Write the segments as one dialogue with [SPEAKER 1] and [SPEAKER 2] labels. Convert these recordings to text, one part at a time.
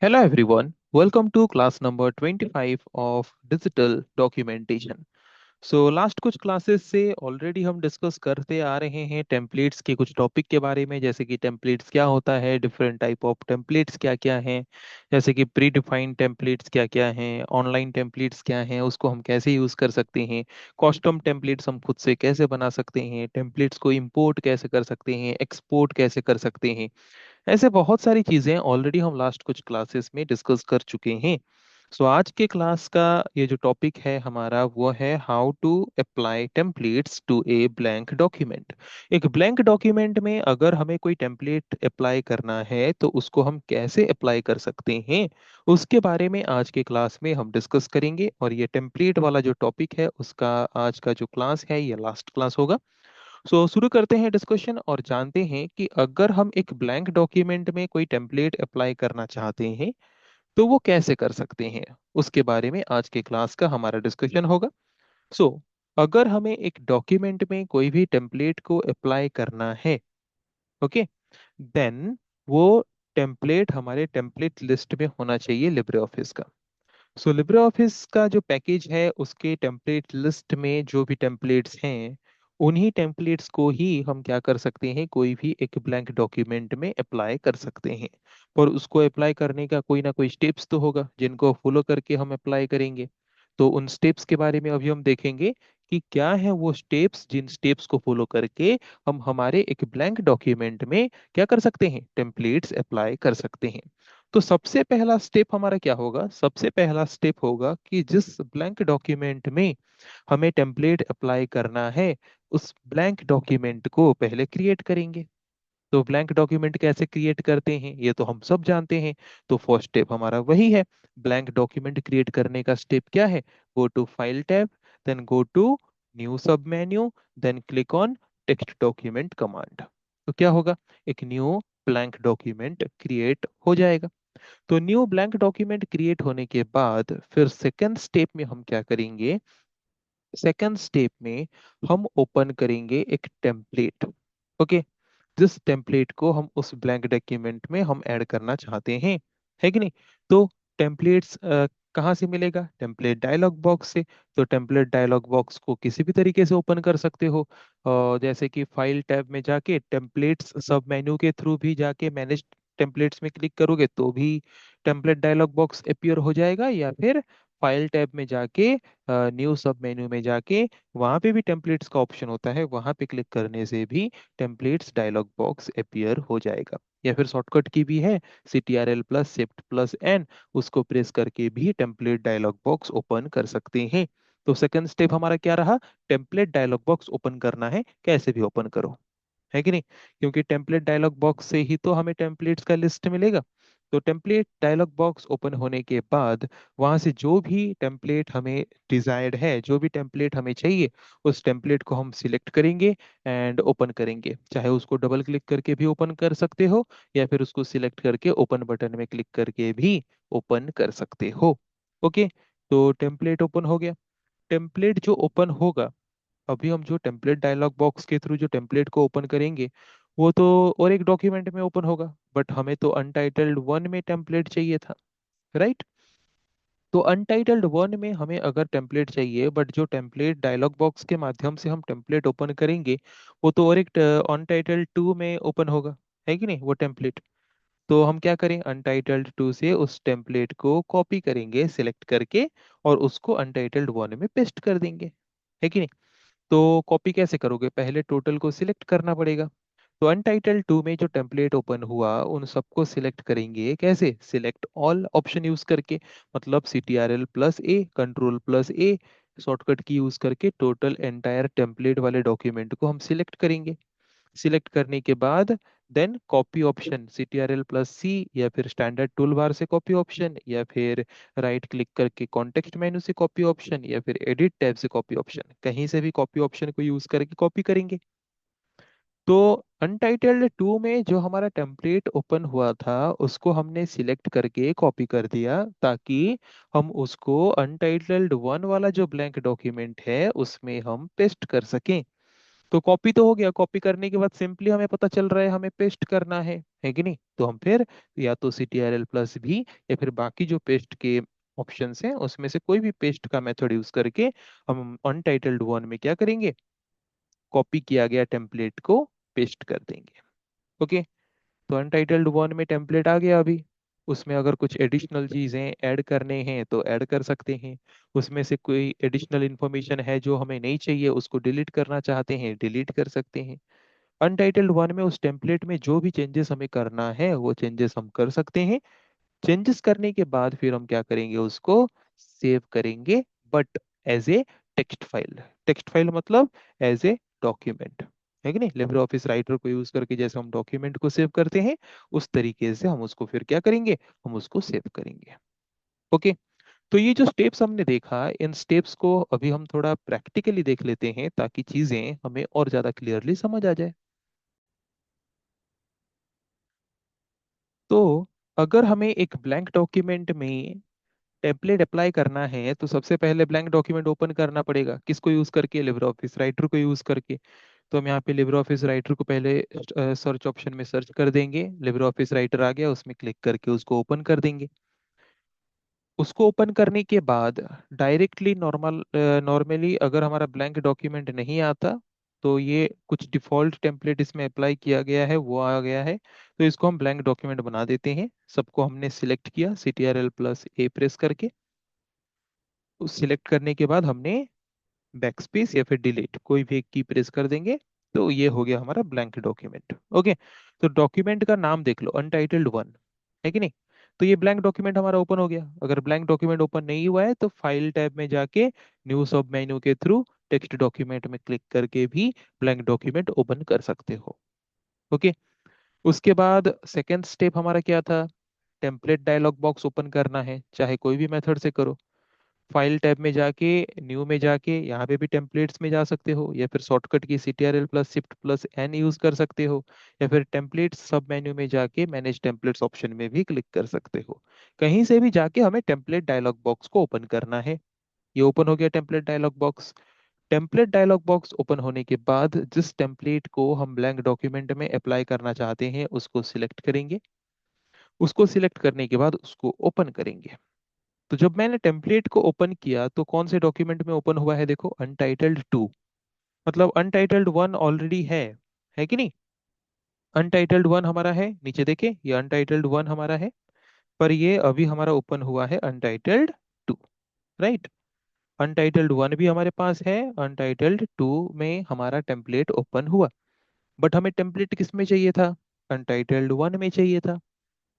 [SPEAKER 1] Hello everyone, welcome to class number 25 of digital documentation. So last कुछ classes से already हम discuss करते आ रहे हैं टेम्पलेट्स के कुछ टॉपिक के बारे में, जैसे कि टेम्पलेट्स क्या होता है, डिफरेंट टाइप ऑफ टेम्पलेट्स क्या क्या हैं, जैसे कि प्री डिफाइंड टेम्पलेट्स क्या क्या हैं, ऑनलाइन टेम्पलेट्स क्या हैं, उसको हम कैसे यूज़ कर सकते हैं, कस्टम टेम्पलेट्स हम खुद से कैसे बना सकते हैं, टेम्पलेट्स को इंपोर्ट कैसे कर सकते हैं, एक्सपोर्ट कैसे कर सकते हैं। ऐसे बहुत सारी चीजें ऑलरेडी हम लास्ट कुछ क्लासेस में डिस्कस कर चुके हैं। सो आज के क्लास का ये जो टॉपिक है हमारा वो है how to apply templates to a blank document. एक ब्लैंक डॉक्यूमेंट में अगर हमें कोई टेम्पलेट अप्लाई करना है तो उसको हम कैसे अप्लाई कर सकते हैं, उसके बारे में आज के क्लास में हम डिस्कस करेंगे। और ये टेम्पलेट वाला जो टॉपिक है उसका आज का जो क्लास है ये लास्ट क्लास होगा। शुरू करते हैं डिस्कशन और जानते हैं कि अगर हम एक ब्लैंक डॉक्यूमेंट में कोई टेम्पलेट अप्लाई करना चाहते हैं तो वो कैसे कर सकते हैं। उसके बारे में आज के क्लास का हमारा डिस्कशन होगा। सो अगर हमें एक डॉक्यूमेंट में कोई भी टेम्पलेट को अप्लाई करना है, ओके, देन वो टेम्पलेट हमारे टेम्पलेट लिस्ट में होना चाहिए लिब्रे ऑफिस का। लिब्रे ऑफिस का जो पैकेज है उसके टेम्पलेट लिस्ट में जो भी टेम्पलेट्स हैं उन्हीं टेम्पलेट्स को ही हम क्या कर सकते हैं, कोई भी एक ब्लैंक डॉक्यूमेंट में अप्लाई कर सकते हैं। पर उसको अप्लाई करने का कोई ना कोई स्टेप्स तो होगा जिनको फॉलो करके हम अप्लाई करेंगे। तो उन स्टेप्स के बारे में अभी हम देखेंगे कि क्या है वो स्टेप्स जिन स्टेप्स को फॉलो करके हम हमारे एक ब्लैंक डॉक्यूमेंट में क्या कर सकते हैं, टेम्पलेट्स अप्लाई कर सकते हैं। तो सबसे पहला स्टेप हमारा क्या होगा, सबसे पहला स्टेप होगा कि जिस ब्लैंक डॉक्यूमेंट में हमें टेम्पलेट अप्लाई करना है उस ब्लैंक डॉक्यूमेंट को पहले क्रिएट करेंगे। तो ब्लैंक डॉक्यूमेंट कैसे क्रिएट करते हैं ये तो हम सब जानते हैं। तो फर्स्ट स्टेप हमारा वही है। ब्लैंक डॉक्यूमेंट क्रिएट करने का स्टेप क्या है, go to file tab, then go to new submenu, then click on text document command. तो क्या होगा, एक न्यू ब्लैंक डॉक्यूमेंट क्रिएट हो जाएगा। तो न्यू ब्लैंक डॉक्यूमेंट क्रिएट होने के बाद फिर सेकंड स्टेप में हम क्या करेंगे, सेकंड स्टेप में हम ओपन करेंगे एक टेम्पलेट। ओके, जिस टेम्पलेट को हम उस ब्लैंक डॉक्यूमेंट में हम ऐड करना चाहते हैं, है कि नहीं। तो टेम्पलेट्स कहाँ से मिलेगा, टेम्पलेट डायलॉग बॉक्स से। तो टेम्पलेट डायलॉग बॉक्स को किसी भी तरीके से ओपन कर सकते हो, जैसे कि फाइल टैब में जाके टेम्पलेट्स सब मेन्यू के थ्रू भी जाके मैनेज टेम्पलेट्स में क्लिक करोगे तो भी टेम्पलेट डायलॉग बॉक्स अपीयर हो जाएगा, या फिर फाइल टैब में जाके न्यू सब मेन्यू में जाके वहां पे भी टेम्पलेट्स का ऑप्शन होता है, वहां पे क्लिक करने से भी टेम्पलेट्स डायलॉग बॉक्स अपीयर हो जाएगा। या फिर शॉर्टकट की भी है, CTRL+ शिफ्ट प्लस एन, उसको प्रेस करके भी टेम्पलेट डायलॉग बॉक्स ओपन कर सकते हैं। तो सेकंड स्टेप हमारा क्या रहा, टेम्पलेट डायलॉग बॉक्स ओपन करना है, कैसे भी ओपन करो, है कि नहीं। क्योंकि टेम्पलेट डायलॉग बॉक्स से ही तो हमें टेम्पलेट्स का लिस्ट मिलेगा। तो टेम्पलेट डायलॉग बॉक्स ओपन होने के बाद वहां से जो भी टेम्पलेट हमें डिजायर्ड है, जो भी टेम्पलेट हमें चाहिए, उस टेम्पलेट को हम सिलेक्ट करेंगे एंड ओपन करेंगे। चाहे उसको डबल क्लिक करके भी ओपन कर सकते हो, या फिर उसको सिलेक्ट करके ओपन बटन में क्लिक करके भी ओपन कर सकते हो। ओके, तो टेम्पलेट ओपन हो गया। टेम्पलेट जो ओपन होगा, अभी हम जो टेम्पलेट डायलॉग बॉक्स के थ्रू जो टेम्पलेट को ओपन करेंगे वो तो और एक डॉक्यूमेंट में ओपन होगा, बट हमें तो अनटाइटल्ड 1 में टेम्पलेट चाहिए था, राइट। तो अनटाइटल्ड 1 में हमें अगर टेम्पलेट चाहिए, बट जो टेम्पलेट डायलॉग बॉक्स के माध्यम से हम टेम्पलेट ओपन करेंगे वो तो और एक अनटाइटल्ड 2 में ओपन होगा, है कि नहीं वो टेम्पलेट। तो हम क्या करें, अनटाइटल्ड 2 से उस टेम्पलेट को कॉपी करेंगे सिलेक्ट करके और उसको अनटाइटल्ड 1 में पेस्ट कर देंगे, है कि नहीं। तो कॉपी कैसे करोगे, पहले टोटल को सिलेक्ट करना पड़ेगा। तो अनटाइटल्ड 2 में जो टेम्पलेट ओपन हुआ उन सबको सिलेक्ट करेंगे, कैसे, सिलेक्ट ऑल ऑप्शन यूज करके, मतलब CTRL+A, Ctrl+A शॉर्टकट की यूज करके टोटल एंटायर टेम्पलेट वाले डॉक्यूमेंट को हम सिलेक्ट करेंगे। सिलेक्ट करने के बाद देन कॉपी ऑप्शन, CTRL+C, या फिर स्टैंडर्ड टूल बार से कॉपी ऑप्शन, या फिर राइट क्लिक करके कॉन्टेक्स्ट मेनू से कॉपी ऑप्शन, या फिर एडिट टैब से कॉपी ऑप्शन, कहीं से भी कॉपी ऑप्शन को यूज करके कॉपी करेंगे। तो अनटाइटल्ड 2 में जो हमारा टेम्पलेट ओपन हुआ था उसको हमने सिलेक्ट करके कॉपी कर दिया, ताकि हम उसको अनटाइटल्ड 1 वाला जो ब्लैंक डॉक्यूमेंट है उसमें हम पेस्ट कर सकें। तो कॉपी तो हो गया, कॉपी करने के बाद सिंपली हमें पता चल रहा है हमें पेस्ट करना है कि नहीं? तो हम फिर या तो CTRL+V या फिर बाकी जो पेस्ट के ऑप्शंस हैं उसमें से कोई भी पेस्ट का मेथड यूज करके हम अनटाइटल्ड वन में क्या करेंगे, कॉपी किया गया टेम्पलेट को पेस्ट कर देंगे। ओके, तो अनटाइटल्ड वन में टेम्पलेट आ गया अभी। उसमें अगर कुछ एडिशनल चीजें ऐड करने हैं तो ऐड कर सकते हैं। उसमें से कोई एडिशनल इंफॉर्मेशन है जो हमें नहीं चाहिए, उसको डिलीट करना चाहते हैं, डिलीट कर सकते हैं। अनटाइटल्ड वन में उस टेम्पलेट में जो भी चेंजेस हमें करना है वो चेंजेस हम कर सकते हैं। चेंजेस करने के बाद फिर हम क्या करेंगे, उसको सेव करेंगे, but as a text file. Text file मतलब एज ए डॉक्यूमेंट, है कि नहीं? लिब्रे ऑफिस राइटर को यूज करके जैसे हम डॉक्यूमेंट को सेव करते हैं उस तरीके से हम उसको फिर क्या करेंगे, हम उसको सेव करेंगे। ओके, तो ये जो स्टेप्स हमने देखा, इन स्टेप्स को अभी हम थोड़ा प्रैक्टिकली देख लेते हैं ताकि चीजें हमें और ज्यादा क्लियरली समझ आ जाए। तो अगर हमें एक ब्लैंक डॉक्यूमेंट में टेम्पलेट अप्लाई करना है तो सबसे पहले ब्लैंक डॉक्यूमेंट ओपन करना पड़ेगा, किसको यूज करके, लिब्रे ऑफिस राइटर को यूज करके। तो हम यहाँ पे लिब्रे ऑफिस राइटर को पहले सर्च ऑप्शन में सर्च कर देंगे, लिब्रे ऑफिस राइटर आ गया, उसमें क्लिक करके उसको ओपन कर देंगे। उसको ओपन करने के बाद डायरेक्टली नॉर्मली अगर हमारा ब्लैंक डॉक्यूमेंट नहीं आता तो ये कुछ डिफॉल्ट टेम्पलेट इसमें अप्लाई किया गया है वो आ गया है, तो इसको हम ब्लैंक डॉक्यूमेंट बना देते हैं। सबको हमने सिलेक्ट किया CTRL+A प्रेस करके। उस सिलेक्ट करने के बाद हमने बैकस्पेस या फिर डिलीट कोई भी एक की प्रेस कर देंगे, तो ये हो गया हमारा ब्लैंक डॉक्यूमेंट। ओके, तो डॉक्यूमेंट का नाम देख लो, अनटाइटल्ड वन, है कि नहीं? तो ये ब्लैंक डॉक्यूमेंट हमारा ओपन हो गया। अगर ब्लैंक डॉक्यूमेंट ओपन नहीं हुआ है तो फाइल टैब में जाके न्यू सब मेन्यू के थ्रू टेक्स्ट डॉक्यूमेंट में क्लिक करके भी ब्लैंक डॉक्यूमेंट ओपन कर सकते हो। ओके, उसके बाद सेकेंड स्टेप हमारा क्या था, टेम्पलेट डायलॉग बॉक्स ओपन करना है, चाहे कोई भी मेथड से करो। फाइल टैब में जाके न्यू में जाके यहाँ पे भी टेम्पलेट्स में जा सकते हो, या फिर शॉर्टकट की CTRL+Shift+N यूज कर सकते हो, या फिर टेम्पलेट्स सब मेन्यू में जाके मैनेज टेम्पलेट्स ऑप्शन में भी क्लिक कर सकते हो। कहीं से भी जाके हमें टेम्पलेट डायलॉग बॉक्स को ओपन करना है। ये ओपन हो गया template dialog box. Template dialog box open होने के बाद जिस टेम्पलेट को हम ब्लैंक डॉक्यूमेंट में अप्लाई करना चाहते हैं उसको सिलेक्ट करेंगे। उसको सिलेक्ट करने के बाद उसको ओपन करेंगे। तो जब मैंने टेम्पलेट को ओपन किया तो कौन से डॉक्यूमेंट में ओपन हुआ है, देखो अनटाइटल्ड 2, मतलब अनटाइटल्ड वन ऑलरेडी है कि नहीं? अनटाइटल्ड वन हमारा है, नीचे देखे ये अनटाइटल्ड वन हमारा है, पर ये अभी हमारा ओपन हुआ है अनटाइटल्ड 2, राइट? अनटाइटल्ड वन भी हमारे पास है, अनटाइटल्ड 2 में हमारा टेम्पलेट ओपन हुआ, बट हमें टेम्पलेट किस में चाहिए था, अनटाइटल्ड 1 में चाहिए था।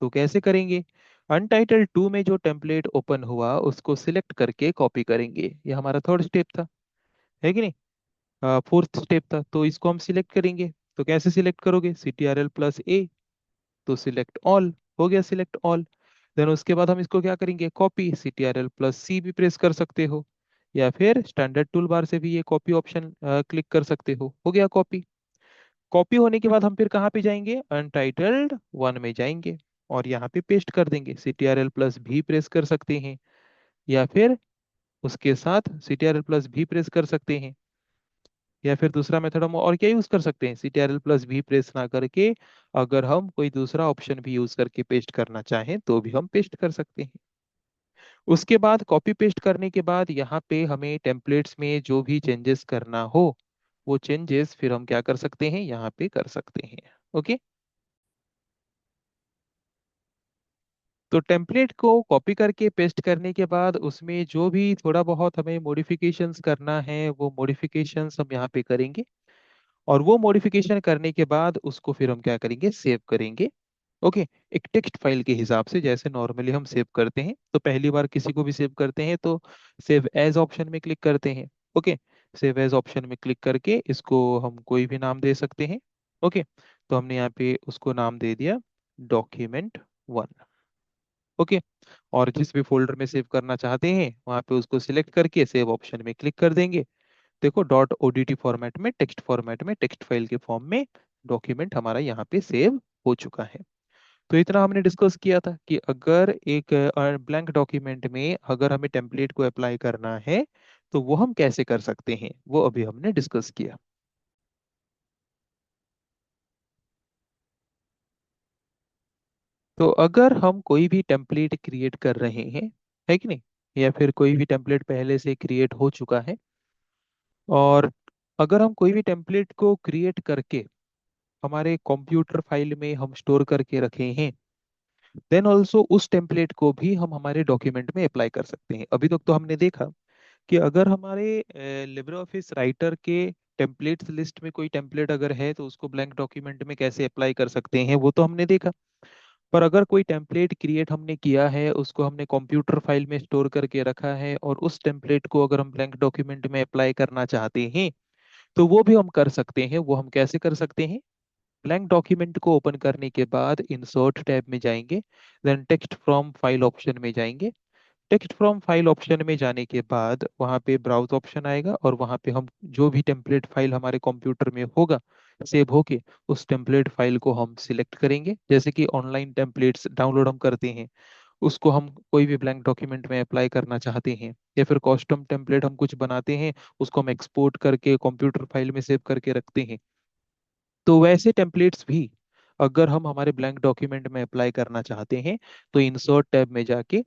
[SPEAKER 1] तो कैसे करेंगे, अनटाइटल्ड 2 में जो टेम्पलेट ओपन हुआ उसको सिलेक्ट करके कॉपी करेंगे। ये हमारा थर्ड स्टेप था, है कि नहीं? फोर्थ स्टेप था, तो इसको हम सिलेक्ट करेंगे। तो कैसे सिलेक्ट करोगे, CTRL+A, तो सिलेक्ट ऑल, हो गया सिलेक्ट ऑल। देन उसके बाद हम इसको क्या करेंगे, कॉपी, CTRL+C भी प्रेस कर सकते हो, या फिर स्टैंडर्ड टूल बार से भी ये कॉपी ऑप्शन क्लिक कर सकते हो गया कॉपी। कॉपी होने के बाद हम फिर कहाँ पे जाएंगे, अनटाइटल्ड 1 में जाएंगे और यहाँ पे पेस्ट कर देंगे। CTRL+V प्रेस कर सकते हैं, या फिर उसके साथ CTRL+V प्रेस कर सकते हैं, या फिर दूसरा मेथड हम और क्या यूज कर सकते हैं, CTRL+V प्रेस ना करके अगर हम कोई दूसरा ऑप्शन भी यूज करके पेस्ट करना चाहें तो भी हम पेस्ट कर सकते हैं। उसके बाद कॉपी पेस्ट करने के बाद यहाँ पे हमें टेम्पलेट्स में जो भी चेंजेस करना हो वो चेंजेस फिर हम क्या कर सकते हैं, यहाँ पे कर सकते हैं। ओके, तो टेम्पलेट को कॉपी करके पेस्ट करने के बाद उसमें जो भी थोड़ा बहुत हमें मॉडिफिकेशंस करना है वो मॉडिफिकेशंस हम यहाँ पे करेंगे, और वो मॉडिफिकेशन करने के बाद उसको फिर हम क्या करेंगे, सेव करेंगे। ओके, एक टेक्स्ट फाइल के हिसाब से जैसे नॉर्मली हम सेव करते हैं, तो पहली बार किसी को भी सेव करते हैं तो सेव एज ऑप्शन में क्लिक करते हैं। ओके, सेव एज ऑप्शन में क्लिक करके इसको हम कोई भी नाम दे सकते हैं। ओके, तो हमने यहाँ पे उसको नाम दे दिया Document 1। ओके, और जिस भी फोल्डर में सेव करना चाहते हैं वहां पे उसको सिलेक्ट करके सेव ऑप्शन में क्लिक कर देंगे। देखो .odt फॉर्मेट में, टेक्स्ट फॉर्मेट में, टेक्स्ट फाइल के फॉर्म में डॉक्यूमेंट हमारा यहाँ पे सेव हो चुका है। तो इतना हमने डिस्कस किया था कि अगर एक ब्लैंक डॉक्यूमेंट में अगर हमें टेम्पलेट को अप्लाई करना है तो वो हम कैसे कर सकते हैं, वो अभी हमने डिस्कस किया। तो अगर हम कोई भी टेम्पलेट क्रिएट कर रहे हैं, है कि नहीं, या फिर कोई भी टेम्पलेट पहले से क्रिएट हो चुका है, और अगर हम कोई भी टेम्पलेट को क्रिएट करके हमारे कंप्यूटर फाइल में हम स्टोर करके रखे हैं, देन ऑल्सो उस टेम्पलेट को भी हम हमारे डॉक्यूमेंट में अप्लाई कर सकते हैं। अभी तक तो हमने देखा कि अगर हमारे लिब्रे ऑफिस राइटर के टेम्पलेट्स लिस्ट में कोई टेम्पलेट अगर है तो उसको ब्लैंक डॉक्यूमेंट में कैसे अप्लाई कर सकते हैं, वो तो हमने देखा। पर अगर कोई टेम्पलेट क्रिएट हमने किया है, उसको हमने कंप्यूटर फाइल में स्टोर करके रखा है, और उस टेम्पलेट को अगर हम ब्लैंक डॉक्यूमेंट में अप्लाई करना चाहते हैं, तो वो भी हम कर सकते हैं। वो हम कैसे कर सकते हैं? ब्लैंक डॉक्यूमेंट को ओपन करने के बाद इंसर्ट टैब में जाएंगे, then text from file option में जाएंगे। टेक्स्ट फ्रॉम फाइल ऑप्शन में जाने के बाद वहाँ पे ब्राउज ऑप्शन आएगा, और वहाँ पे हम जो भी टेम्पलेट फाइल हमारे कंप्यूटर में होगा सेव होके, उस टेम्पलेट फाइल को हम सिलेक्ट करेंगे। जैसे कि ऑनलाइन टेम्पलेट्स डाउनलोड हम करते हैं, उसको हम कोई भी ब्लैंक डॉक्यूमेंट में अप्लाई करना चाहते हैं, या फिर कस्टम टेम्पलेट हम कुछ बनाते हैं, उसको हम एक्सपोर्ट करके कंप्यूटर फाइल में सेव करके रखते हैं, तो वैसे टेम्पलेट्स भी अगर हम हमारे ब्लैंक डॉक्यूमेंट में अप्लाई करना चाहते हैं, तो इंसर्ट टैब में जाके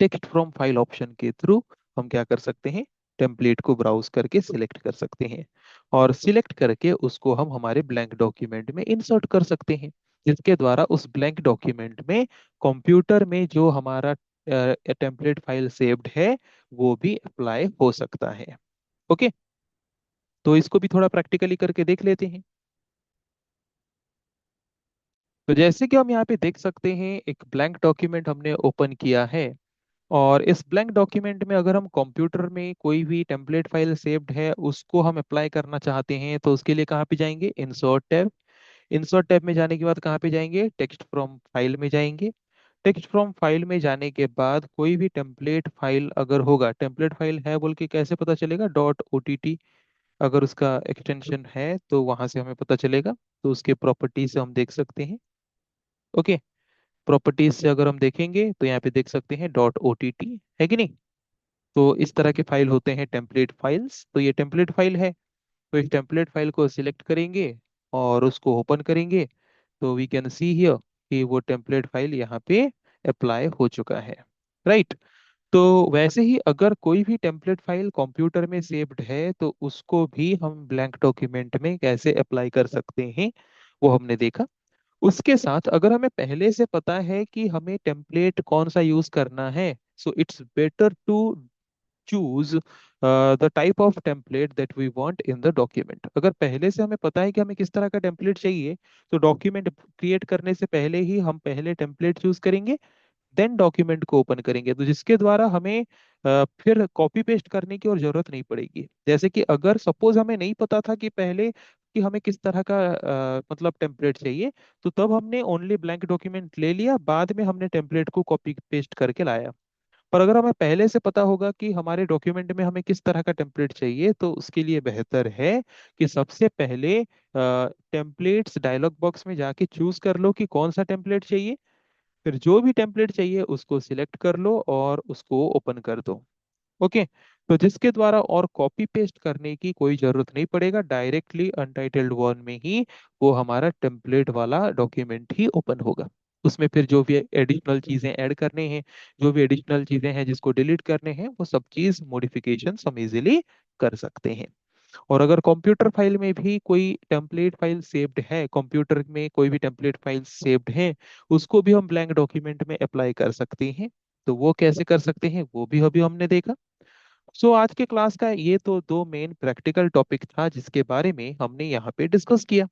[SPEAKER 1] टेक्स्ट फ्रॉम फाइल ऑप्शन के थ्रू हम क्या कर सकते हैं? टेम्पलेट को ब्राउज करके सिलेक्ट कर सकते हैं, और सिलेक्ट करके उसको हम हमारे ब्लैंक डॉक्यूमेंट में इंसर्ट कर सकते हैं, जिसके द्वारा उस ब्लैंक डॉक्यूमेंट में कंप्यूटर में जो हमारा टेम्पलेट फाइल सेव्ड है वो भी अप्लाई हो सकता है। ओके, तो इसको भी थोड़ा प्रैक्टिकली करके देख लेते हैं। तो जैसे कि हम यहाँ पे देख सकते हैं, एक ब्लैंक डॉक्यूमेंट हमने ओपन किया है, और इस ब्लैंक डॉक्यूमेंट में अगर हम कंप्यूटर में कोई भी टेम्पलेट फाइल सेव्ड है उसको हम अप्लाई करना चाहते हैं, तो उसके लिए कहाँ पे जाएंगे? Insert tab. इंसर्ट टैब में जाने के बाद कहाँ पे जाएंगे? टेक्स्ट फ्रॉम फाइल में जाएंगे। टेक्स्ट फ्रॉम फाइल में जाने के बाद कोई भी टेम्पलेट फाइल अगर होगा, टेम्पलेट फाइल है बोल के कैसे पता चलेगा? डॉट ओटीटी अगर उसका एक्सटेंशन है तो वहां से हमें पता चलेगा। तो उसके प्रॉपर्टी से हम देख सकते हैं। ओके, प्रॉपर्टीज से अगर हम देखेंगे तो यहाँ पे देख सकते हैं डॉट ओटीटी, है कि नहीं? तो इस तरह के फाइल होते हैं टेम्पलेट फाइल्स। तो ये टेम्पलेट फाइल है, तो इस टेम्पलेट फाइल को सिलेक्ट करेंगे और उसको ओपन करेंगे, तो वी कैन सी हियर कि वो टेम्पलेट फाइल यहाँ पे अप्लाई हो चुका है। राइट। तो वैसे ही अगर कोई भी टेम्पलेट फाइल कंप्यूटर में सेव्ड है तो उसको भी हम ब्लैंक डॉक्यूमेंट में कैसे अप्लाई कर सकते हैं, वो हमने देखा। उसके साथ अगर हमें पहले से पता है कि हमें टेम्पलेट कौन सा यूज करना है, so it's better to choose the type of template that we want in the document. अगर पहले से हमें पता है कि हमें किस तरह का टेम्पलेट चाहिए, तो डॉक्यूमेंट क्रिएट करने से पहले ही हम पहले टेम्पलेट चूज करेंगे, देन डॉक्यूमेंट को ओपन करेंगे, तो जिसके द्वारा हमें फिर कॉपी पेस्ट करने की और जरूरत नहीं पड़ेगी। जैसे कि अगर सपोज हमें नहीं पता था कि पहले कि हमें किस तरह का मतलब टेम्पलेट चाहिए, तो तब हमने ओनली ब्लैंक डॉक्यूमेंट ले लिया, बाद में हमने टेम्पलेट को कॉपी पेस्ट करके लाया। पर अगर हमें पहले से पता होगा कि हमारे डॉक्यूमेंट में हमें किस तरह का टेम्पलेट चाहिए, तो उसके लिए बेहतर है कि सबसे पहले टेम्पलेट्स डायलॉग बॉक्स में जाके चूज कर लो कि कौन सा टेम्पलेट चाहिए। फिर जो भी टेम्पलेट चाहिए उसको सिलेक्ट कर लो और उसको ओपन कर दो। ओके, तो जिसके द्वारा और कॉपी पेस्ट करने की कोई जरूरत नहीं पड़ेगा, डायरेक्टली अनटाइटल्ड वन में ही वो हमारा टेम्पलेट वाला डॉक्यूमेंट ही ओपन होगा। उसमें फिर जो भी एडिशनल चीजें ऐड करने हैं, जो भी एडिशनल चीजें हैं जिसको डिलीट करने हैं, वो सब चीज मॉडिफिकेशन हम इजीली कर सकते हैं। और अगर कंप्यूटर फाइल में भी कोई टेम्पलेट फाइल सेव्ड है, कंप्यूटर में कोई भी टेम्पलेट फाइल सेव्ड है, उसको भी हम ब्लैंक डॉक्यूमेंट में अप्लाई कर सकते हैं। तो वो कैसे कर सकते हैं वो भी अभी हमने देखा। सो आज के क्लास का ये तो दो मेन प्रैक्टिकल टॉपिक था जिसके बारे में हमने यहाँ पे डिस्कस किया।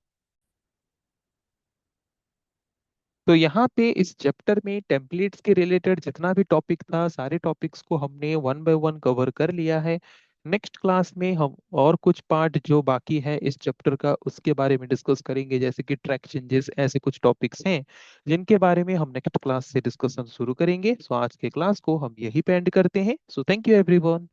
[SPEAKER 1] तो यहाँ पे इस चैप्टर में टेम्पलेट्स के रिलेटेड जितना भी टॉपिक था, सारे टॉपिक्स को हमने वन बाय वन कवर कर लिया है। नेक्स्ट क्लास में हम और कुछ पार्ट जो बाकी है इस चैप्टर का उसके बारे में डिस्कस करेंगे, जैसे कि ट्रैक चेंजेस, ऐसे कुछ टॉपिक्स हैं जिनके बारे में हम नेक्स्ट क्लास से डिस्कशन शुरू करेंगे। सो आज के क्लास को हम यही पे एंड करते हैं। So thank you everyone.